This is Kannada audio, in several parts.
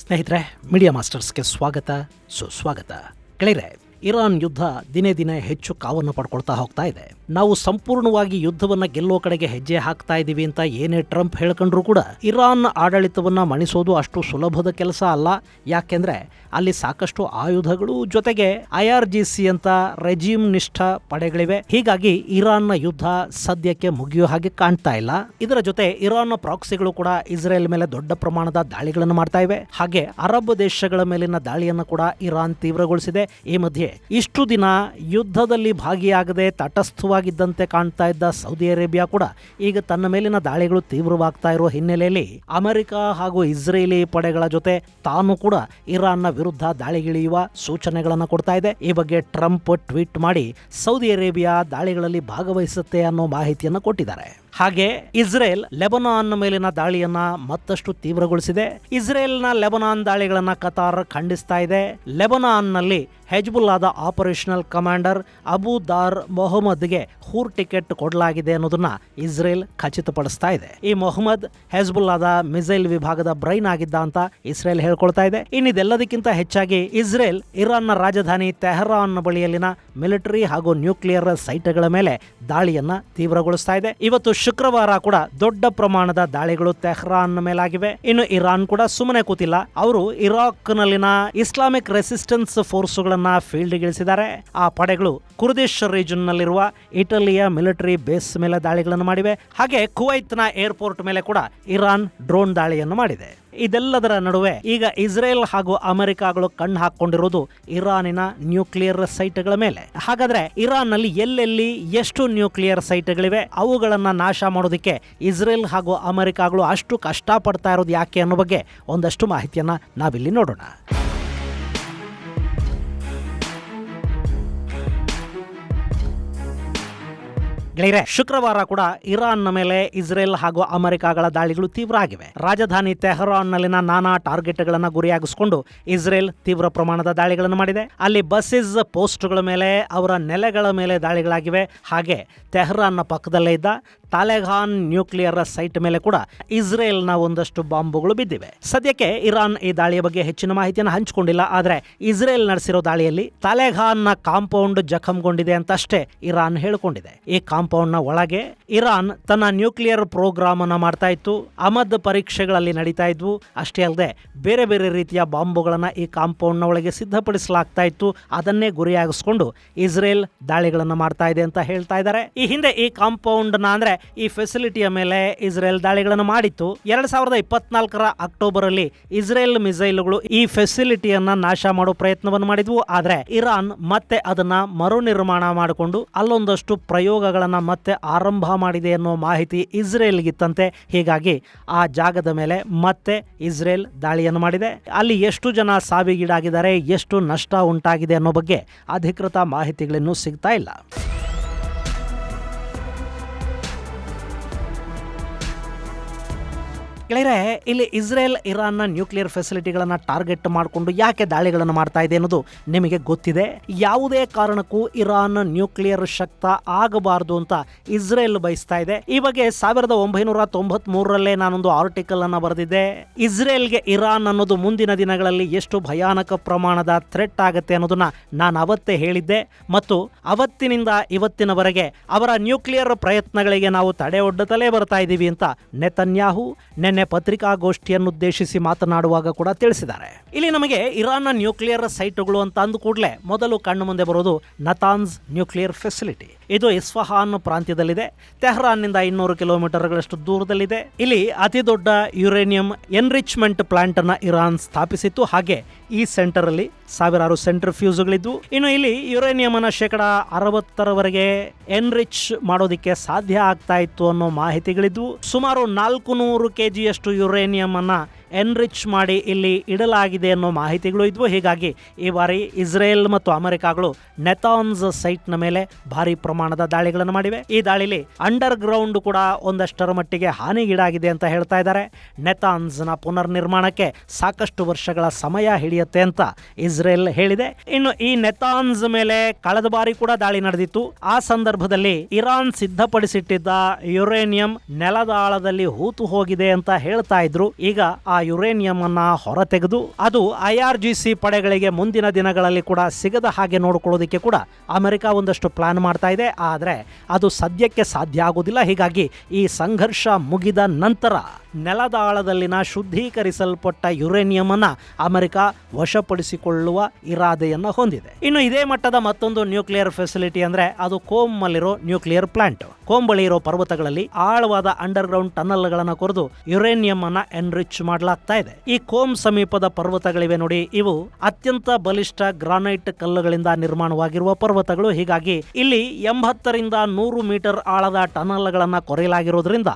ಸ್ನೇಹಿತರೆ, ಮೀಡಿಯಾ ಮಾಸ್ಟರ್ಸ್ಗೆ ಸ್ವಾಗತ, ಸುಸ್ವಾಗತ. ಗೆಳೆಯರೆ, ಇರಾನ್ ಯುದ್ಧ ದಿನೇ ದಿನೇ ಹೆಚ್ಚು ಕಾವನ್ನು ಪಡ್ಕೊಳ್ತಾ ಹೋಗ್ತಾ ಇದೆ. ನಾವು ಸಂಪೂರ್ಣವಾಗಿ ಯುದ್ಧವನ್ನ ಗೆಲ್ಲೋ ಕಡೆಗೆ ಹೆಜ್ಜೆ ಹಾಕ್ತಾ ಇದೀವಿ ಅಂತ ಏನೇ ಟ್ರಂಪ್ ಹೇಳ್ಕೊಂಡ್ರು ಕೂಡ ಇರಾನ್ ಆಡಳಿತವನ್ನ ಮಣಿಸೋದು ಅಷ್ಟು ಸುಲಭದ ಕೆಲಸ ಅಲ್ಲ. ಯಾಕೆಂದ್ರೆ ಅಲ್ಲಿ ಸಾಕಷ್ಟು ಆಯುಧಗಳು ಜೊತೆಗೆ IRGC ಅಂತ ರೆಜಿಮ್ ನಿಷ್ಠ ಪಡೆಗಳಿವೆ. ಹೀಗಾಗಿ ಇರಾನ್ನ ಯುದ್ಧ ಸದ್ಯಕ್ಕೆ ಮುಗಿಯೋ ಹಾಗೆ ಕಾಣ್ತಾ ಇಲ್ಲ. ಇದರ ಜೊತೆ ಇರಾನ್ನ ಪ್ರಾಕ್ಸಿಗಳು ಕೂಡ ಇಸ್ರೇಲ್ ಮೇಲೆ ದೊಡ್ಡ ಪ್ರಮಾಣದ ದಾಳಿಗಳನ್ನು ಮಾಡ್ತಾ ಇವೆ. ಹಾಗೆ ಅರಬ್ ದೇಶಗಳ ಮೇಲಿನ ದಾಳಿಯನ್ನು ಕೂಡ ಇರಾನ್ ತೀವ್ರಗೊಳಿಸಿದೆ. ಈ ಮಧ್ಯೆ ಇಷ್ಟು ದಿನ ಯುದ್ಧದಲ್ಲಿ ಭಾಗಿಯಾಗದೆ ತಟಸ್ಥವಾಗಿದ್ದಂತೆ ಕಾಣ್ತಾ ಇದ್ದ ಸೌದಿ ಅರೇಬಿಯಾ ಕೂಡ ಈಗ ತನ್ನ ಮೇಲಿನ ದಾಳಿಗಳು ತೀವ್ರವಾಗ್ತಾ ಇರುವ ಹಿನ್ನೆಲೆಯಲ್ಲಿ ಅಮೆರಿಕ ಹಾಗೂ ಇಸ್ರೇಲಿ ಪಡೆಗಳ ಜೊತೆ ತಾನು ಕೂಡ ಇರಾನ್ನ ವಿರುದ್ಧ ದಾಳಿಗಿಳಿಯುವ ಸೂಚನೆಗಳನ್ನು ಕೊಡ್ತಾ ಇದೆ. ಈ ಬಗ್ಗೆ ಟ್ರಂಪ್ ಟ್ವೀಟ್ ಮಾಡಿ ಸೌದಿ ಅರೇಬಿಯಾ ದಾಳಿಗಳಲ್ಲಿ ಭಾಗವಹಿಸುತ್ತೆ ಅನ್ನೋ ಮಾಹಿತಿಯನ್ನು ಕೊಟ್ಟಿದ್ದಾರೆ. ಹಾಗೆ ಇಸ್ರೇಲ್ ಲೆಬನಾನ್ ಮೇಲಿನ ದಾಳಿಯನ್ನ ಮತ್ತಷ್ಟು ತೀವ್ರಗೊಳಿಸಿದೆ. ಇಸ್ರೇಲ್ನ ಲೆಬನಾನ್ ದಾಳಿಗಳನ್ನ ಕತಾರ್ ಖಂಡಿಸ್ತಾ ಇದೆ. ಲೆಬನಾನ್ನಲ್ಲಿ ಹೆಜ್ಬುಲ್ಲಾದ ಆಪರೇಷನಲ್ ಕಮಾಂಡರ್ ಅಬು ದಾರ್ ಮೊಹಮ್ಮದ್ಗೆ ಹೂರ್ ಟಿಕೆಟ್ ಕೊಡಲಾಗಿದೆ ಅನ್ನೋದನ್ನ ಇಸ್ರೇಲ್ ಖಚಿತಪಡಿಸ್ತಾ ಇದೆ. ಈ ಮೊಹಮ್ಮದ್ ಹೆಜ್ಬುಲ್ಲಾದ ಮಿಸೈಲ್ ವಿಭಾಗದ ಬ್ರೈನ್ ಆಗಿದ್ದ ಅಂತ ಇಸ್ರೇಲ್ ಹೇಳ್ಕೊಳ್ತಾ ಇದೆ. ಇನ್ನಿದೆಲ್ಲದಕ್ಕಿಂತ ಹೆಚ್ಚಾಗಿ ಇಸ್ರೇಲ್ ಇರಾನ್ನ ರಾಜಧಾನಿ ತೆಹರಾನ್ ಬಳಿಯಲ್ಲಿನ ಮಿಲಿಟರಿ ಹಾಗೂ ನ್ಯೂಕ್ಲಿಯರ್ ಸೈಟ್ಗಳ ಮೇಲೆ ದಾಳಿಯನ್ನ ತೀವ್ರಗೊಳಿಸ್ತಾ ಇದೆ. ಇವತ್ತು ಶುಕ್ರವಾರ ಕೂಡ ದೊಡ್ಡ ಪ್ರಮಾಣದ ದಾಳಿಗಳು ತೆಹರಾನ್ ಮೇಲಾಗಿವೆ. ಇನ್ನು ಇರಾನ್ ಕೂಡ ಸುಮ್ಮನೆ ಕೂತಿಲ್ಲ. ಅವರು ಇರಾಕ್ ನಲ್ಲಿನ ಇಸ್ಲಾಮಿಕ್ ರೆಸಿಸ್ಟೆನ್ಸ್ ಫೋರ್ಸ್ಗಳನ್ನ ಫೀಲ್ಡ್ಗಿಳಿಸಿದ್ದಾರೆ. ಆ ಪಡೆಗಳು ಕುರ್ದಿಶ್ ರೀಜನ್ ನಲ್ಲಿರುವ ಇಟಲಿಯ ಮಿಲಿಟರಿ ಬೇಸ್ ಮೇಲೆ ದಾಳಿಗಳನ್ನು ಮಾಡಿವೆ. ಹಾಗೆ ಕುವೈತ್ನ ಏರ್ಪೋರ್ಟ್ ಮೇಲೆ ಕೂಡ ಇರಾನ್ ಡ್ರೋನ್ ದಾಳಿಯನ್ನು ಮಾಡಿದೆ. ಇದೆಲ್ಲದರ ನಡುವೆ ಈಗ ಇಸ್ರೇಲ್ ಹಾಗೂ ಅಮೆರಿಕಗಳು ಕಣ್ಣು ಹಾಕೊಂಡಿರುವುದು ಇರಾನಿನ ನ್ಯೂಕ್ಲಿಯರ್ ಸೈಟ್ಗಳ ಮೇಲೆ. ಹಾಗಾದ್ರೆ ಇರಾನ್ ನಲ್ಲಿ ಎಲ್ಲೆಲ್ಲಿ ಎಷ್ಟು ನ್ಯೂಕ್ಲಿಯರ್ ಸೈಟ್ಗಳಿವೆ, ಅವುಗಳನ್ನ ನಾಶ ಮಾಡೋದಕ್ಕೆ ಇಸ್ರೇಲ್ ಹಾಗೂ ಅಮೆರಿಕಗಳು ಅಷ್ಟು ಕಷ್ಟ ಪಡ್ತಾ ಇರೋದು ಯಾಕೆ ಅನ್ನೋ ಬಗ್ಗೆ ಒಂದಷ್ಟು ಮಾಹಿತಿಯನ್ನ ನಾವಿಲ್ಲಿ ನೋಡೋಣ. ಗೆಳೆಯರೆ, ಶುಕ್ರವಾರ ಕೂಡ ಇರಾನ್ನ ಮೇಲೆ ಇಸ್ರೇಲ್ ಹಾಗೂ ಅಮೆರಿಕಗಳ ದಾಳಿಗಳು ತೀವ್ರ ಆಗಿವೆ. ರಾಜಧಾನಿ ತೆಹರಾನ್ನಲ್ಲಿನ ನಾನಾ ಟಾರ್ಗೆಟ್ಗಳನ್ನು ಗುರಿಯಾಗಿಸಿಕೊಂಡು ಇಸ್ರೇಲ್ ತೀವ್ರ ಪ್ರಮಾಣದ ದಾಳಿಗಳನ್ನು ಮಾಡಿದೆ. ಅಲ್ಲಿ ಬಸ್ಸಸ್ ಪೋಸ್ಟ್ಗಳ ಮೇಲೆ, ಅವರ ನೆಲೆಗಳ ಮೇಲೆ ದಾಳಿಗಳಾಗಿವೆ. ಹಾಗೆ ತೆಹರಾನ್ನ ಪಕ್ಕದಲ್ಲೇ ಇದ್ದ ತಾಲೆಘಾನ್ ನ್ಯೂಕ್ಲಿಯರ್ ಸೈಟ್ ಮೇಲೆ ಕೂಡ ಇಸ್ರೇಲ್ನ ಒಂದಷ್ಟು ಬಾಂಬುಗಳು ಬಿದ್ದಿವೆ. ಸದ್ಯಕ್ಕೆ ಇರಾನ್ ಈ ದಾಳಿಯ ಬಗ್ಗೆ ಹೆಚ್ಚಿನ ಮಾಹಿತಿಯನ್ನು ಹಂಚಿಕೊಂಡಿಲ್ಲ. ಆದರೆ ಇಸ್ರೇಲ್ ನಡೆಸಿರೋ ದಾಳಿಯಲ್ಲಿ ತಾಲೆಘಾನ್ನ ಕಾಂಪೌಂಡ್ ಜಖಂಗೊಂಡಿದೆ ಅಂತಷ್ಟೇ ಇರಾನ್ ಹೇಳಿಕೊಂಡಿದೆ. ಈ ಕಾಂಪೌಂಡ್ ನ ಒಳಗೆ ಇರಾನ್ ತನ್ನ ನ್ಯೂಕ್ಲಿಯರ್ ಪ್ರೋಗ್ರಾಮ್ ಅನ್ನ ಮಾಡ್ತಾ ಇತ್ತು. ಅಮದ್ ಪರೀಕ್ಷೆಗಳಲ್ಲಿ ನಡೀತಾ ಇದ್ವು. ಅಷ್ಟೇ ಅಲ್ಲದೆ ಬೇರೆ ಬೇರೆ ರೀತಿಯ ಬಾಂಬುಗಳನ್ನ ಈ ಕಾಂಪೌಂಡ್ ನ ಒಳಗೆ ಸಿದ್ಧಪಡಿಸಲಾಗ್ತಾ ಇತ್ತು. ಅದನ್ನೇ ಗುರಿಯಾಗಿಸಿಕೊಂಡು ಇಸ್ರೇಲ್ ದಾಳಿಗಳನ್ನು ಮಾಡ್ತಾ ಇದೆ ಅಂತ ಹೇಳ್ತಾ ಇದ್ದಾರೆ. ಈ ಹಿಂದೆ ಈ ಕಾಂಪೌಂಡ್ ನ ಅಂದ್ರೆ ಈ ಫೆಸಿಲಿಟಿಯ ಮೇಲೆ ಇಸ್ರೇಲ್ ದಾಳಿಗಳನ್ನು ಮಾಡಿತ್ತು. 2024 ಅಕ್ಟೋಬರ್ ಅಲ್ಲಿ ಇಸ್ರೇಲ್ ಮಿಸೈಲ್ಗಳು ಈ ಫೆಸಿಲಿಟಿಯನ್ನ ನಾಶ ಮಾಡೋ ಪ್ರಯತ್ನವನ್ನು ಮಾಡಿದ್ವು. ಆದ್ರೆ ಇರಾನ್ ಮತ್ತೆ ಅದನ್ನ ಮರು ನಿರ್ಮಾಣ ಮಾಡಿಕೊಂಡು ಅಲ್ಲೊಂದಷ್ಟು ಪ್ರಯೋಗಗಳನ್ನ ಮತ್ತೆ ಆರಂಭ ಮಾಡಿದೆ ಅನ್ನೋ ಮಾಹಿತಿ ಇಸ್ರೇಲ್ಗಿತ್ತಂತೆ. ಹೀಗಾಗಿ ಆ ಜಾಗದ ಮೇಲೆ ಮತ್ತೆ ಇಸ್ರೇಲ್ ದಾಳಿಯನ್ನು ಮಾಡಿದೆ. ಅಲ್ಲಿ ಎಷ್ಟು ಜನ ಸಾವಿಗೀಡಾಗಿದ್ದಾರೆ, ಎಷ್ಟು ನಷ್ಟ ಉಂಟಾಗಿದೆ ಅನ್ನೋ ಬಗ್ಗೆ ಅಧಿಕೃತ ಮಾಹಿತಿಗಳಿನ್ನೂ ಸಿಗ್ತಾ ಇಲ್ಲ. ಗೆಳೆಯರೆ, ಇಲ್ಲಿ ಇಸ್ರೇಲ್ ಇರಾನ್ನ ನ್ಯೂಕ್ಲಿಯರ್ ಫೆಸಿಲಿಟಿಗಳನ್ನು ಟಾರ್ಗೆಟ್ ಮಾಡಿಕೊಂಡು ಯಾಕೆ ದಾಳಿಗಳನ್ನು ಮಾಡ್ತಾ ಇದೆ ಅನ್ನೋದು ನಿಮಗೆ ಗೊತ್ತಿದೆ. ಯಾವುದೇ ಕಾರಣಕ್ಕೂ ಇರಾನ್ ನ್ಯೂಕ್ಲಿಯರ್ ಶಕ್ತ ಆಗಬಾರದು ಅಂತ ಇಸ್ರೇಲ್ ಬಯಸ್ತಾ ಇದೆ. ಈ ಬಗ್ಗೆ 1993ರಲ್ಲೇ ನಾನೊಂದು ಆರ್ಟಿಕಲ್ ಅನ್ನ ಬರೆದಿದ್ದೆ. ಇಸ್ರೇಲ್ಗೆ ಇರಾನ್ ಅನ್ನೋದು ಮುಂದಿನ ದಿನಗಳಲ್ಲಿ ಎಷ್ಟು ಭಯಾನಕ ಪ್ರಮಾಣದ ಥ್ರೆಟ್ ಆಗುತ್ತೆ ಅನ್ನೋದನ್ನ ನಾನು ಅವತ್ತೇ ಹೇಳಿದ್ದೆ. ಮತ್ತು ಅವತ್ತಿನಿಂದ ಇವತ್ತಿನವರೆಗೆ ಅವರ ನ್ಯೂಕ್ಲಿಯರ್ ಪ್ರಯತ್ನಗಳಿಗೆ ನಾವು ತಡೆ ಒಡ್ಡುತ್ತಲೇ ಬರ್ತಾ ಇದ್ದೀವಿ ಅಂತ ನೆತನ್ಯಾಹು ನಿನ್ನೆ ಪತ್ರಿಕಾಗೋಷ್ಠಿಯನ್ನುದ್ದೇಶಿಸಿ ಮಾತನಾಡುವಾಗ ಕೂಡ ತಿಳಿಸಿದ್ದಾರೆ. ಇಲ್ಲಿ ನಮಗೆ ಇರಾನ್ನ ನ್ಯೂಕ್ಲಿಯರ್ ಸೈಟ್ಗಳು ಅಂತ ಅಂದ ಕೂಡಲೇ ಮೊದಲು ಕಣ್ಣು ಮುಂದೆ ಬರೋದು ನತಾನ್ಸ್ ನ್ಯೂಕ್ಲಿಯರ್ ಫೆಸಿಲಿಟಿ. ಇದು ಇಸ್ಫಹಾನ್ ಪ್ರಾಂತ್ಯದಲ್ಲಿದೆ. ತೆಹರಾನ್ನಿಂದ 200 ಕಿಲೋಮೀಟರ್ಗಳಷ್ಟು ದೂರದಲ್ಲಿದೆ. ಇಲ್ಲಿ ಅತಿ ದೊಡ್ಡ ಯುರೇನಿಯಂ ಎನ್ರಿಚ್ಮೆಂಟ್ ಪ್ಲಾಂಟ್ ಅನ್ನ ಇರಾನ್ ಸ್ಥಾಪಿಸಿತ್ತು. ಹಾಗೆ ಈ ಸೆಂಟರ್ ಅಲ್ಲಿ ಸಾವಿರಾರು ಸೆಂಟ್ರಿಫ್ಯೂಸ್ಗಳಿದ್ವು. ಇನ್ನು ಇಲ್ಲಿ ಯುರೇನಿಯಂ ಅನ್ನ 60% ಎನ್ರಿಚ್ ಮಾಡೋದಿಕ್ಕೆ ಸಾಧ್ಯ ಆಗ್ತಾ ಇತ್ತು ಅನ್ನೋ ಮಾಹಿತಿಗಳಿದ್ವು. ಸುಮಾರು 400 kgಯಷ್ಟು ಯುರೇನಿಯಂ ಅನ್ನ ಎನ್ರಿಚ್ ಮಾಡಿ ಇಲ್ಲಿ ಇಡಲಾಗಿದೆ ಅನ್ನೋ ಮಾಹಿತಿಗಳು ಇದ್ವು. ಹೀಗಾಗಿ ಈ ಬಾರಿ ಇಸ್ರೇಲ್ ಮತ್ತು ಅಮೆರಿಕಗಳು ನೆತಾನ್ಸ್ ಸೈಟ್ ನ ಮೇಲೆ ಭಾರಿ ಪ್ರಮಾಣದ ದಾಳಿಗಳನ್ನು ಮಾಡಿವೆ. ಈ ದಾಳಿಲಿ ಅಂಡರ್ ಗ್ರೌಂಡ್ ಕೂಡ ಒಂದಷ್ಟರ ಮಟ್ಟಿಗೆ ಹಾನಿಗೀಡಾಗಿದೆ ಅಂತ ಹೇಳ್ತಾ ಇದ್ದಾರೆ. ನೆತಾನ್ಸ್ ನ ಪುನರ್ ನಿರ್ಮಾಣಕ್ಕೆ ಸಾಕಷ್ಟು ವರ್ಷಗಳ ಸಮಯ ಹಿಡಿಯುತ್ತೆ ಅಂತ ಇಸ್ರೇಲ್ ಹೇಳಿದೆ. ಇನ್ನು ಈ ನೆತಾನ್ಸ್ ಮೇಲೆ ಕಳೆದ ಬಾರಿ ಕೂಡ ದಾಳಿ ನಡೆದಿತ್ತು. ಆ ಸಂದರ್ಭದಲ್ಲಿ ಇರಾನ್ ಸಿದ್ಧಪಡಿಸಿಟ್ಟಿದ್ದ ಯುರೇನಿಯಂ ನೆಲದಾಳದಲ್ಲಿ ಹೂತು ಹೋಗಿದೆ ಅಂತ ಹೇಳ್ತಾ ಇದ್ರು. ಈಗ ಆ ಯುರೇನಿಯಂ ಅನ್ನ ಹೊರತೆಗೆದು ಅದು IRGC ಪಡೆಗಳಿಗೆ ಮುಂದಿನ ದಿನಗಳಲ್ಲಿ ಕೂಡ ಸಿಗದ ಹಾಗೆ ನೋಡಿಕೊಳ್ಳೋದಕ್ಕೆ ಕೂಡ ಅಮೆರಿಕ ಒಂದಷ್ಟು ಪ್ಲಾನ್ ಮಾಡ್ತಾ ಇದೆ. ಆದರೆ ಅದು ಸದ್ಯಕ್ಕೆ ಸಾಧ್ಯ ಆಗುವುದಿಲ್ಲ. ಹೀಗಾಗಿ ಈ ಸಂಘರ್ಷ ಮುಗಿದ ನಂತರ ನೆಲದಾಳದಲ್ಲಿನ ಶುದ್ಧೀಕರಿಸಲ್ಪಟ್ಟ ಯುರೇನಿಯಂ ಅನ್ನ ಅಮೆರಿಕ ವಶಪಡಿಸಿಕೊಳ್ಳುವ ಇರಾದೆಯನ್ನು ಹೊಂದಿದೆ. ಇನ್ನು ಇದೇ ಮಟ್ಟದ ಮತ್ತೊಂದು ನ್ಯೂಕ್ಲಿಯರ್ ಫೆಸಿಲಿಟಿ ಅಂದ್ರೆ ಅದು ಕೋಮ್ ಅಲ್ಲಿರೋ ನ್ಯೂಕ್ಲಿಯರ್ ಪ್ಲಾಂಟ್. ಕೋಮ್ ಬಳಿ ಇರೋ ಪರ್ವತಗಳಲ್ಲಿ ಆಳವಾದ ಅಂಡರ್ ಗ್ರೌಂಡ್ ಟನಲ್ಗಳನ್ನು ಕೊರೆದು ಯುರೇನಿಯಂ ಅನ್ನ ಎನ್ರಿಚ್ ಮಾಡಲಾಗ್ತಾ ಇದೆ. ಈ ಕೋಮ್ ಸಮೀಪದ ಪರ್ವತಗಳಿವೆ ನೋಡಿ, ಇವು ಅತ್ಯಂತ ಬಲಿಷ್ಠ ಗ್ರಾನೈಟ್ ಕಲ್ಲುಗಳಿಂದ ನಿರ್ಮಾಣವಾಗಿರುವ ಪರ್ವತಗಳು. ಹೀಗಾಗಿ ಇಲ್ಲಿ 80ರಿಂದ 100 ಮೀಟರ್ ಆಳದ ಟನಲ್ಗಳನ್ನ ಕೊರೆಯಲಾಗಿರೋದ್ರಿಂದ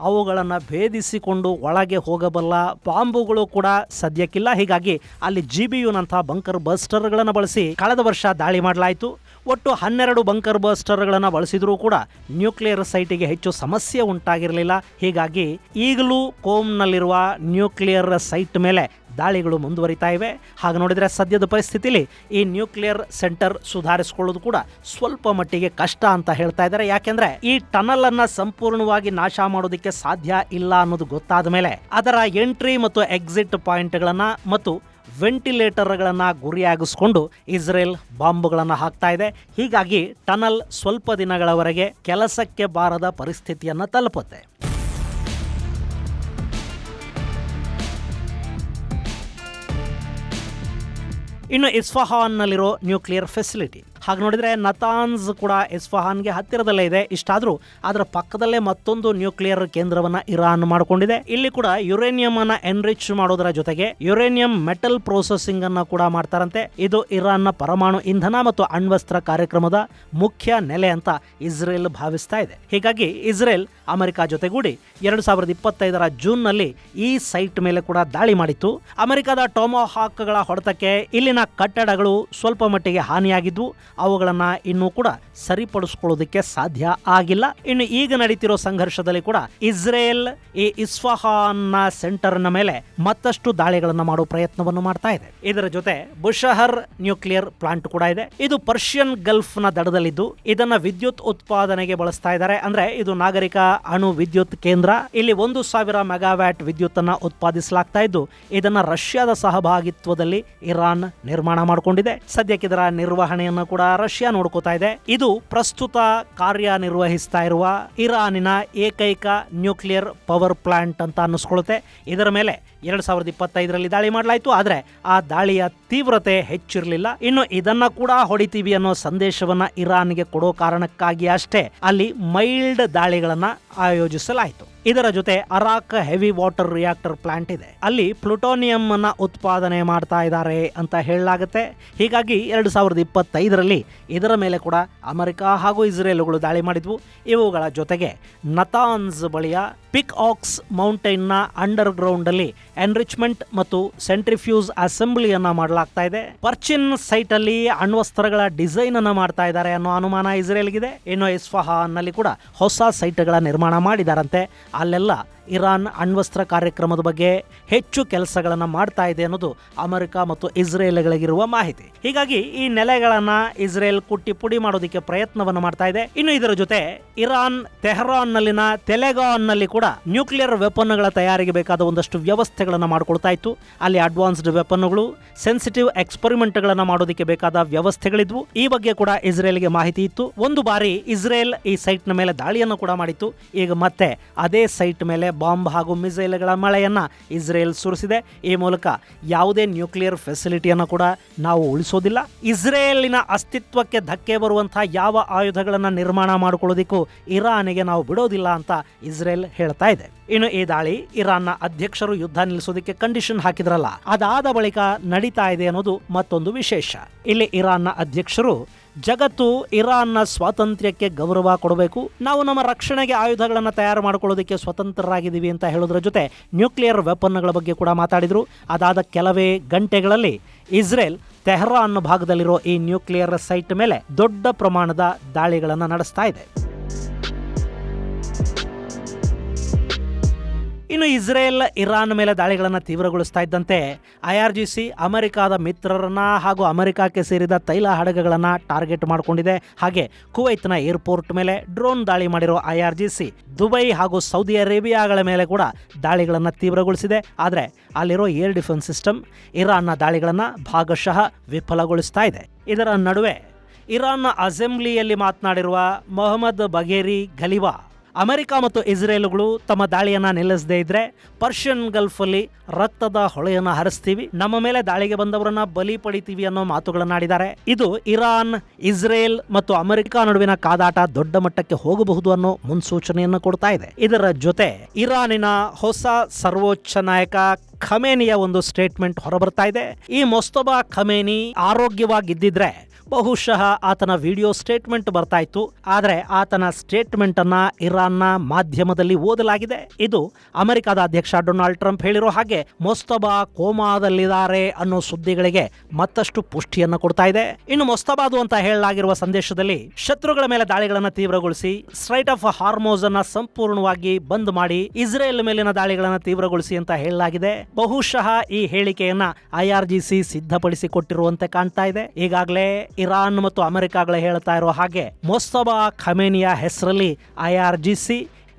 ಅವುಗಳನ್ನು ಭೇದಿಸಿಕೊಂಡು ಒಳಗೆ ಹೋಗಬಲ್ಲ ಬಾಂಬುಗಳು ಕೂಡ ಸದ್ಯಕ್ಕಿಲ್ಲ. ಹೀಗಾಗಿ ಅಲ್ಲಿ GBU-ನಂತಹ ಬಂಕರ್ ಬಸ್ಟರ್ಗಳನ್ನು ಬಳಸಿ ಕಳೆದ ವರ್ಷ ದಾಳಿ ಮಾಡಲಾಯಿತು. ಒಟ್ಟು 12 ಬಂಕರ್ ಬಸ್ಟರ್ಗಳನ್ನು ಬಳಸಿದ್ರೂ ಕೂಡ ನ್ಯೂಕ್ಲಿಯರ್ ಸೈಟಿಗೆ ಹೆಚ್ಚು ಸಮಸ್ಯೆ ಉಂಟಾಗಿರಲಿಲ್ಲ. ಹೀಗಾಗಿ ಈಗಲೂ ಕೋಮ್ನಲ್ಲಿರುವ ನ್ಯೂಕ್ಲಿಯರ್ ಸೈಟ್ ಮೇಲೆ ದಾಳಿಗಳು ಮುಂದುವರಿತಾ ಇವೆ. ಹಾಗೆ ನೋಡಿದರೆ ಸದ್ಯದ ಪರಿಸ್ಥಿತಿಯಲ್ಲಿ ಈ ನ್ಯೂಕ್ಲಿಯರ್ ಸೆಂಟರ್ ಸುಧಾರಿಸಿಕೊಳ್ಳೋದು ಕೂಡ ಸ್ವಲ್ಪ ಮಟ್ಟಿಗೆ ಕಷ್ಟ ಅಂತ ಹೇಳ್ತಾ ಇದ್ದಾರೆ. ಯಾಕೆಂದ್ರೆ ಈ ಟನಲ್ ಅನ್ನ ಸಂಪೂರ್ಣವಾಗಿ ನಾಶ ಮಾಡೋದಕ್ಕೆ ಸಾಧ್ಯ ಇಲ್ಲ ಅನ್ನೋದು ಗೊತ್ತಾದ ಮೇಲೆ ಅದರ ಎಂಟ್ರಿ ಮತ್ತು ಎಕ್ಸಿಟ್ ಪಾಯಿಂಟ್ಗಳನ್ನ ಮತ್ತು ವೆಂಟಿಲೇಟರ್ಗಳನ್ನು ಗುರಿಯಾಗಿಸಿಕೊಂಡು ಇಸ್ರೇಲ್ ಬಾಂಬ್ಗಳನ್ನು ಹಾಕ್ತಾ ಇದೆ. ಹೀಗಾಗಿ ಟನಲ್ ಸ್ವಲ್ಪ ದಿನಗಳವರೆಗೆ ಕೆಲಸಕ್ಕೆ ಬಾರದ ಪರಿಸ್ಥಿತಿಯನ್ನು ತಲುಪುತ್ತೆ. ಇನ್ನು ಇಸ್ಫಹಾನ್ನಲ್ಲಿರೋ ನ್ಯೂಕ್ಲಿಯರ್ ಫೆಸಿಲಿಟಿ ಹಾಗೆ ನೋಡಿದರೆ ನತಾನ್ಸ್ ಕೂಡ ಇಸ್ಫಹಾನ್ಗೆ ಹತ್ತಿರದಲ್ಲೇ ಇದೆ. ಇಷ್ಟಾದರೂ ಅದರ ಪಕ್ಕದಲ್ಲೇ ಮತ್ತೊಂದು ನ್ಯೂಕ್ಲಿಯರ್ ಕೇಂದ್ರವನ್ನು ಇರಾನ್ ಮಾಡಿಕೊಂಡಿದೆ. ಇಲ್ಲಿ ಕೂಡ ಯುರೇನಿಯಂ ಅನ್ನ ಎನ್ರಿಚ್ ಮಾಡೋದರ ಜೊತೆಗೆ ಯುರೇನಿಯಂ ಮೆಟಲ್ ಪ್ರೊಸೆಸಿಂಗ್ ಅನ್ನ ಕೂಡ ಮಾಡ್ತಾರಂತೆ. ಇದು ಇರಾನ್ನ ಪರಮಾಣು ಇಂಧನ ಮತ್ತು ಅಣ್ವಸ್ತ್ರ ಕಾರ್ಯಕ್ರಮದ ಮುಖ್ಯ ನೆಲೆ ಅಂತ ಇಸ್ರೇಲ್ ಭಾವಿಸ್ತಾ ಇದೆ. ಹೀಗಾಗಿ ಇಸ್ರೇಲ್ ಅಮೆರಿಕ ಜೊತೆಗೂಡಿ 2025 ಜೂನ್ನಲ್ಲಿ ಈ ಸೈಟ್ ಮೇಲೆ ಕೂಡ ದಾಳಿ ಮಾಡಿತ್ತು. ಅಮೆರಿಕದ ಟೊಮಾಹಾಕ್ಗಳ ಹೊಡೆತಕ್ಕೆ ಇಲ್ಲಿನ ಕಟ್ಟಡಗಳು ಸ್ವಲ್ಪ ಮಟ್ಟಿಗೆ ಹಾನಿಯಾಗಿದ್ವು. ಅವುಗಳನ್ನ ಇನ್ನೂ ಕೂಡ ಸರಿಪಡಿಸಿಕೊಳ್ಳೋದಕ್ಕೆ ಸಾಧ್ಯ ಆಗಿಲ್ಲ. ಇನ್ನು ಈಗ ನಡೀತಿರೋ ಸಂಘರ್ಷದಲ್ಲಿ ಕೂಡ ಇಸ್ರೇಲ್ ಈ ಇಸ್ಫಹಾನ್ನ ಸೆಂಟರ್ನ ಮೇಲೆ ಮತ್ತಷ್ಟು ದಾಳಿಗಳನ್ನು ಮಾಡುವ ಪ್ರಯತ್ನವನ್ನು ಮಾಡ್ತಾ ಇದೆ. ಇದರ ಜೊತೆ ಬುಷಹರ್ ನ್ಯೂಕ್ಲಿಯರ್ ಪ್ಲಾಂಟ್ ಕೂಡ ಇದೆ. ಇದು ಪರ್ಷಿಯನ್ ಗಲ್ಫ್ ನ ದಡದಲ್ಲಿದ್ದು ಇದನ್ನ ವಿದ್ಯುತ್ ಉತ್ಪಾದನೆಗೆ ಬಳಸ್ತಾ ಇದ್ದಾರೆ. ಅಂದ್ರೆ ಇದು ನಾಗರಿಕ ಅಣು ವಿದ್ಯುತ್ ಕೇಂದ್ರ. ಇಲ್ಲಿ 1000 ಮೆಗಾವ್ಯಾಟ್ ವಿದ್ಯುತ್ ಅನ್ನ ಉತ್ಪಾದಿಸಲಾಗ್ತಾ ಇದ್ದು ಇದನ್ನ ರಷ್ಯಾದ ಸಹಭಾಗಿತ್ವದಲ್ಲಿ ಇರಾನ್ ನಿರ್ಮಾಣ ಮಾಡಿಕೊಂಡಿದೆ. ಸದ್ಯಕ್ಕೆ ಇದರ ನಿರ್ವಹಣೆಯನ್ನು ಕೂಡ ರಷ್ಯಾ ನೋಡ್ಕೋತಾ ಇದೆ. ಇದು ಪ್ರಸ್ತುತ ಕಾರ್ಯನಿರ್ವಹಿಸ್ತಾ ಇರುವ ಇರಾನಿನ ಏಕೈಕ ನ್ಯೂಕ್ಲಿಯರ್ ಪವರ್ ಪ್ಲಾಂಟ್ ಅಂತ ಅನ್ನಿಸ್ಕೊಳ್ಳುತ್ತೆ. ಇದರ ಮೇಲೆ 2025 ದಾಳಿ ಮಾಡಲಾಯಿತು. ಆದರೆ ಆ ದಾಳಿಯ ತೀವ್ರತೆ ಹೆಚ್ಚಿರಲಿಲ್ಲ. ಇನ್ನು ಇದನ್ನ ಕೂಡ ಹೊಡಿತೀವಿ ಅನ್ನೋ ಸಂದೇಶವನ್ನ ಇರಾನ್ಗೆ ಕೊಡೋ ಕಾರಣಕ್ಕಾಗಿ ಅಷ್ಟೇ ಅಲ್ಲಿ ಮೈಲ್ಡ್ ದಾಳಿಗಳನ್ನ ಆಯೋಜಿಸಲಾಯಿತು. ಇದರ ಜೊತೆ arrack heavy water reactor plant ಇದೆ. ಅಲ್ಲಿ ಪ್ಲುಟೋನಿಯಂ ಅನ್ನ ಉತ್ಪಾದನೆ ಮಾಡ್ತಾ ಇದ್ದಾರೆ ಅಂತ ಹೇಳಲಾಗುತ್ತೆ. ಹೀಗಾಗಿ 2025 ಇದರ ಮೇಲೆ ಕೂಡ ಅಮೆರಿಕ ಹಾಗೂ ಇಸ್ರೇಲ್ಗಳು ದಾಳಿ ಮಾಡಿದ್ವು. ಇವುಗಳ ಜೊತೆಗೆ ನತಾನ್ಸ್ ಬಳಿಯ ಪಿಕ್ ಆಕ್ಸ್ ಮೌಂಟೈನ್ ನ ಅಂಡರ್ ಗ್ರೌಂಡ್ ಅಲ್ಲಿ ಎನ್ರಿಚ್ಮೆಂಟ್ ಮತ್ತು ಸೆಂಟ್ರಿಫ್ಯೂಸ್ ಅಸೆಂಬ್ಲಿಯನ್ನ ಮಾಡಲಾಗ್ತಾ ಇದೆ. ಪರ್ಚಿನ್ ಸೈಟ್ ಅಲ್ಲಿ ಅಣ್ವಸ್ತ್ರಗಳ ಡಿಸೈನ್ ಅನ್ನ ಮಾಡ್ತಾ ಇದ್ದಾರೆ ಅನ್ನೋ ಅನುಮಾನ ಇಸ್ರೇಲ್ಗಿದೆ. ಇನ್ನು ಇಸ್ಫಹಾನ್ ನಲ್ಲಿ ಕೂಡ ಹೊಸ ಸೈಟ್ಗಳ ನಿರ್ಮಾಣ ಮಾಡಿದಾರಂತೆ. ಅಲ್ಲೆಲ್ಲ ಇರಾನ್ ಅಣ್ವಸ್ತ್ರ ಕಾರ್ಯಕ್ರಮದ ಬಗ್ಗೆ ಹೆಚ್ಚು ಕೆಲಸಗಳನ್ನು ಮಾಡ್ತಾ ಇದೆ ಅನ್ನೋದು ಅಮೆರಿಕ ಮತ್ತು ಇಸ್ರೇಲ್ಗಳಿಗಿರುವ ಮಾಹಿತಿ. ಹೀಗಾಗಿ ಈ ನೆಲೆಗಳನ್ನ ಇಸ್ರೇಲ್ ಕುಟ್ಟಿ ಪುಡಿ ಮಾಡೋದಕ್ಕೆ ಪ್ರಯತ್ನವನ್ನು ಮಾಡ್ತಾ ಇದೆ. ಇನ್ನು ಇದರ ಜೊತೆ ಇರಾನ್ ತೆಹರಾನ್ ನಲ್ಲಿನ ತೆಲೆಗಾನ್ ನಲ್ಲಿ ಕೂಡ ನ್ಯೂಕ್ಲಿಯರ್ ವೆಪನ್ಗಳ ತಯಾರಿಗೆ ಬೇಕಾದ ಒಂದಷ್ಟು ವ್ಯವಸ್ಥೆಗಳನ್ನು ಮಾಡ್ಕೊಳ್ತಾ ಇತ್ತು. ಅಲ್ಲಿ ಅಡ್ವಾನ್ಸ್ಡ್ ವೆಪನ್ಗಳು, ಸೆನ್ಸಿಟಿವ್ ಎಕ್ಸ್ಪರಿಮೆಂಟ್ಗಳನ್ನು ಮಾಡೋದಕ್ಕೆ ಬೇಕಾದ ವ್ಯವಸ್ಥೆಗಳಿದ್ವು. ಈ ಬಗ್ಗೆ ಕೂಡ ಇಸ್ರೇಲ್ಗೆ ಮಾಹಿತಿ ಇತ್ತು. ಒಂದು ಬಾರಿ ಇಸ್ರೇಲ್ ಈ ಸೈಟ್ ನ ಮೇಲೆ ದಾಳಿಯನ್ನು ಕೂಡ ಮಾಡಿತ್ತು. ಈಗ ಮತ್ತೆ ಅದೇ ಸೈಟ್ ಮೇಲೆ ಬಾಂಬ್ ಹಾಗೂ ಮಿಸೈಲ್ಗಳ ಮಳೆಯನ್ನ ಇಸ್ರೇಲ್ ಸುರಿಸಿದೆ. ಈ ಮೂಲಕ ಯಾವುದೇ ನ್ಯೂಕ್ಲಿಯರ್ ಫೆಸಿಲಿಟಿಯನ್ನು ಕೂಡ ನಾವು ಉಳಿಸೋದಿಲ್ಲ. ಇಸ್ರೇಲಿನ ಅಸ್ತಿತ್ವಕ್ಕೆ ಧಕ್ಕೆ ಬರುವಂತಹ ಯಾವ ಆಯುಧಗಳನ್ನು ನಿರ್ಮಾಣ ಮಾಡಿಕೊಳ್ಳೋದಿಕ್ಕೂ ಇರಾನಿಗೆ ನಾವು ಬಿಡೋದಿಲ್ಲ ಅಂತ ಇಸ್ರೇಲ್ ಹೇಳ್ತಾ ಇದೆ. ಇನ್ನು ಈ ದಾಳಿ ಇರಾನ್ನ ಅಧ್ಯಕ್ಷರು ಯುದ್ಧ ನಿಲ್ಲಿಸೋದಕ್ಕೆ ಕಂಡೀಷನ್ ಹಾಕಿದ್ರಲ್ಲ, ಅದಾದ ಬಳಿಕ ನಡೀತಾ ಇದೆ ಅನ್ನೋದು ಮತ್ತೊಂದು ವಿಶೇಷ. ಇಲ್ಲಿ ಇರಾನ್ನ ಅಧ್ಯಕ್ಷರು ಜಗತ್ತು ಇರಾನ್ನ ಸ್ವಾತಂತ್ರ್ಯಕ್ಕೆ ಗೌರವ ಕೊಡಬೇಕು, ನಾವು ನಮ್ಮ ರಕ್ಷಣೆಗೆ ಆಯುಧಗಳನ್ನು ತಯಾರು ಮಾಡಿಕೊಳ್ಳೋದಕ್ಕೆ ಸ್ವತಂತ್ರರಾಗಿದ್ದೀವಿ ಅಂತ ಹೇಳೋದ್ರ ಜೊತೆ ನ್ಯೂಕ್ಲಿಯರ್ ವೆಪನ್ಗಳ ಬಗ್ಗೆ ಕೂಡ ಮಾತಾಡಿದ್ರು. ಅದಾದ ಕೆಲವೇ ಗಂಟೆಗಳಲ್ಲಿ ಇಸ್ರೇಲ್ ತೆಹರಾನ್ ಭಾಗದಲ್ಲಿರೋ ಈ ನ್ಯೂಕ್ಲಿಯರ್ ಸೈಟ್ ಮೇಲೆ ದೊಡ್ಡ ಪ್ರಮಾಣದ ದಾಳಿಗಳನ್ನು ನಡೆಸ್ತಾ ಇದೆ. ಇನ್ನು ಇಸ್ರೇಲ್ ಇರಾನ್ ಮೇಲೆ ದಾಳಿಗಳನ್ನು ತೀವ್ರಗೊಳಿಸ್ತಾ ಇದ್ದಂತೆ IRGC ಅಮೆರಿಕಾದ ಮಿತ್ರರನ್ನ ಹಾಗೂ ಅಮೆರಿಕಕ್ಕೆ ಸೇರಿದ ತೈಲ ಹಡಗುಗಳನ್ನ ಟಾರ್ಗೆಟ್ ಮಾಡಿಕೊಂಡಿದೆ. ಹಾಗೆ ಕುವೈತ್ನ ಏರ್ಪೋರ್ಟ್ ಮೇಲೆ ಡ್ರೋನ್ ದಾಳಿ ಮಾಡಿರೋ IRGC ದುಬೈ ಹಾಗೂ ಸೌದಿ ಅರೇಬಿಯಾಗಳ ಮೇಲೆ ಕೂಡ ದಾಳಿಗಳನ್ನು ತೀವ್ರಗೊಳಿಸಿದೆ. ಆದರೆ ಅಲ್ಲಿರೋ ಏರ್ ಡಿಫೆನ್ಸ್ ಸಿಸ್ಟಮ್ ಇರಾನ್ನ ದಾಳಿಗಳನ್ನು ಭಾಗಶಃ ವಿಫಲಗೊಳಿಸ್ತಾ ಇದೆ. ಇದರ ನಡುವೆ ಇರಾನ್ನ ಅಸೆಂಬ್ಲಿಯಲ್ಲಿ ಮಾತನಾಡಿರುವ ಮೊಹಮ್ಮದ್ ಬಗೇರಿ ಘಲಿವಾ ಅಮೆರಿಕ ಮತ್ತು ಇಸ್ರೇಲ್ಗಳು ತಮ್ಮ ದಾಳಿಯನ್ನು ನಿಲ್ಲಿಸದೇ ಇದ್ರೆ ಪರ್ಷಿಯನ್ ಗಲ್ಫಲ್ಲಿ ರಕ್ತದ ಹೊಳೆಯನ್ನು ಹರಿಸ್ತೀವಿ, ನಮ್ಮ ಮೇಲೆ ದಾಳಿಗೆ ಬಂದವರನ್ನ ಬಲಿ ಪಡಿತೀವಿ ಅನ್ನೋ ಮಾತುಗಳನ್ನಾಡಿದ್ದಾರೆ. ಇದು ಇರಾನ್, ಇಸ್ರೇಲ್ ಮತ್ತು ಅಮೆರಿಕ ನಡುವಿನ ಕಾದಾಟ ದೊಡ್ಡ ಮಟ್ಟಕ್ಕೆ ಹೋಗಬಹುದು ಅನ್ನೋ ಮುನ್ಸೂಚನೆಯನ್ನು ಕೊಡ್ತಾ ಇದೆ. ಇದರ ಜೊತೆ ಇರಾನಿನ ಹೊಸ ಸರ್ವೋಚ್ಚ ನಾಯಕ ಖಮೇನಿಯ ಒಂದು ಸ್ಟೇಟ್ಮೆಂಟ್ ಹೊರಬರ್ತಾ ಇದೆ. ಈ ಮೊಸ್ತಬಾ ಖಮೇನಿ ಆರೋಗ್ಯವಾಗಿದ್ದಿದ್ರೆ ಬಹುಶಃ ಆತನ ವಿಡಿಯೋ ಸ್ಟೇಟ್ಮೆಂಟ್ ಬರ್ತಾ ಇತ್ತು. ಆದರೆ ಆತನ ಸ್ಟೇಟ್ಮೆಂಟ್ ಅನ್ನ ಇರಾನ್ನ ಮಾಧ್ಯಮದಲ್ಲಿ ಓದಲಾಗಿದೆ. ಇದು ಅಮೆರಿಕದ ಅಧ್ಯಕ್ಷ ಡೊನಾಲ್ಡ್ ಟ್ರಂಪ್ ಹೇಳಿರೋ ಹಾಗೆ ಮೊಸ್ತಬಾ ಕೋಮಾದಲ್ಲಿದ್ದಾರೆ ಅನ್ನೋ ಸುದ್ದಿಗಳಿಗೆ ಮತ್ತಷ್ಟು ಪುಷ್ಟಿಯನ್ನು ಕೊಡ್ತಾ ಇದೆ. ಇನ್ನು ಮೊಸ್ತಬಾದು ಅಂತ ಹೇಳಲಾಗಿರುವ ಸಂದೇಶದಲ್ಲಿ ಶತ್ರುಗಳ ಮೇಲೆ ದಾಳಿಗಳನ್ನು ತೀವ್ರಗೊಳಿಸಿ, ಸ್ಟ್ರೈಟ್ ಆಫ್ ಹಾರ್ಮೋಸ್ ಅನ್ನ ಸಂಪೂರ್ಣವಾಗಿ ಬಂದ್ ಮಾಡಿ, ಇಸ್ರೇಲ್ ಮೇಲಿನ ದಾಳಿಗಳನ್ನು ತೀವ್ರಗೊಳಿಸಿ ಅಂತ ಹೇಳಲಾಗಿದೆ. ಬಹುಶಃ ಈ ಹೇಳಿಕೆಯನ್ನ IRGC ಸಿದ್ಧಪಡಿಸಿಕೊಟ್ಟಿರುವಂತೆ ಕಾಣ್ತಾ ಇದೆ. ಈಗಾಗಲೇ ಇರಾನ್ ಮತ್ತು ಅಮೆರಿಕಗಳು ಹೇಳ್ತಾ ಇರೋ ಹಾಗೆ ಮೊಸ್ತಬಾ ಖಮೇನಿಯ ಹೆಸರಲ್ಲಿ IRGC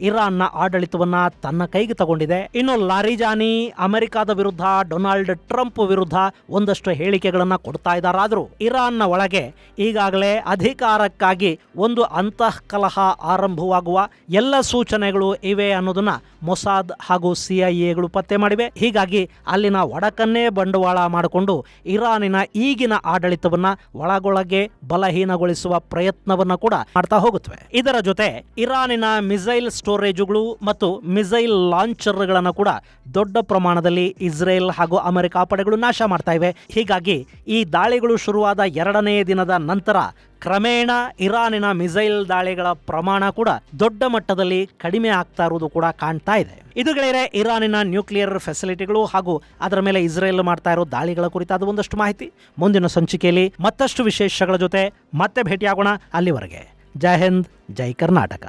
ಇರಾನ್ನ ಆಡಳಿತವನ್ನ ತನ್ನ ಕೈಗೆ ತಗೊಂಡಿದೆ. ಇನ್ನು ಲಾರಿಜಾನಿ ಅಮೆರಿಕದ ವಿರುದ್ಧ, ಡೊನಾಲ್ಡ್ ಟ್ರಂಪ್ ವಿರುದ್ಧ ಒಂದಷ್ಟು ಹೇಳಿಕೆಗಳನ್ನ ಕೊಡ್ತಾ ಇದ್ದಾರಾದ್ರೂ ಇರಾನ್ನ ಒಳಗೆ ಈಗಾಗಲೇ ಅಧಿಕಾರಕ್ಕಾಗಿ ಒಂದು ಅಂತಃಕಲಹ ಆರಂಭವಾಗುವ ಎಲ್ಲ ಸೂಚನೆಗಳು ಇವೆ ಅನ್ನೋದನ್ನ ಮೊಸಾದ್ ಹಾಗೂ CIA ಪತ್ತೆ ಮಾಡಿವೆ. ಹೀಗಾಗಿ ಅಲ್ಲಿನ ಒಡಕನ್ನೇ ಬಂಡವಾಳ ಮಾಡಿಕೊಂಡು ಇರಾನಿನ ಈಗಿನ ಆಡಳಿತವನ್ನ ಒಳಗೊಳಗೆ ಬಲಹೀನಗೊಳಿಸುವ ಪ್ರಯತ್ನವನ್ನ ಕೂಡ ಮಾಡ್ತಾ ಹೋಗುತ್ತವೆ. ಇದರ ಜೊತೆ ಇರಾನಿನ ಮಿಸೈಲ್ ಸ್ಟೋರೇಜುಗಳು ಮತ್ತು ಮಿಸೈಲ್ ಲಾಂಚರ್ಗಳನ್ನು ಕೂಡ ದೊಡ್ಡ ಪ್ರಮಾಣದಲ್ಲಿ ಇಸ್ರೇಲ್ ಹಾಗೂ ಅಮೆರಿಕ ಪಡೆಗಳು ನಾಶ ಮಾಡ್ತಾ ಇವೆ. ಹೀಗಾಗಿ ಈ ದಾಳಿಗಳು ಶುರುವಾದ 2ನೇ ದಿನದ ನಂತರ ಕ್ರಮೇಣ ಇರಾನಿನ ಮಿಸೈಲ್ ದಾಳಿಗಳ ಪ್ರಮಾಣ ಕೂಡ ದೊಡ್ಡ ಮಟ್ಟದಲ್ಲಿ ಕಡಿಮೆ ಆಗ್ತಾ ಇರುವುದು ಕೂಡ ಕಾಣ್ತಾ ಇದೆ. ಇದು ಗೆಳೆಯರೆ ಇರಾನಿನ ನ್ಯೂಕ್ಲಿಯರ್ ಫೆಸಿಲಿಟಿಗಳು ಹಾಗೂ ಅದರ ಮೇಲೆ ಇಸ್ರೇಲ್ ಮಾಡ್ತಾ ಇರೋ ದಾಳಿಗಳ ಕುರಿತಾದ ಒಂದಷ್ಟು ಮಾಹಿತಿ. ಮುಂದಿನ ಸಂಚಿಕೆಯಲ್ಲಿ ಮತ್ತಷ್ಟು ವಿಶೇಷಗಳ ಜೊತೆ ಮತ್ತೆ ಭೇಟಿಯಾಗೋಣ. ಅಲ್ಲಿವರೆಗೆ ಜೈ ಹಿಂದ್, ಜೈ ಕರ್ನಾಟಕ.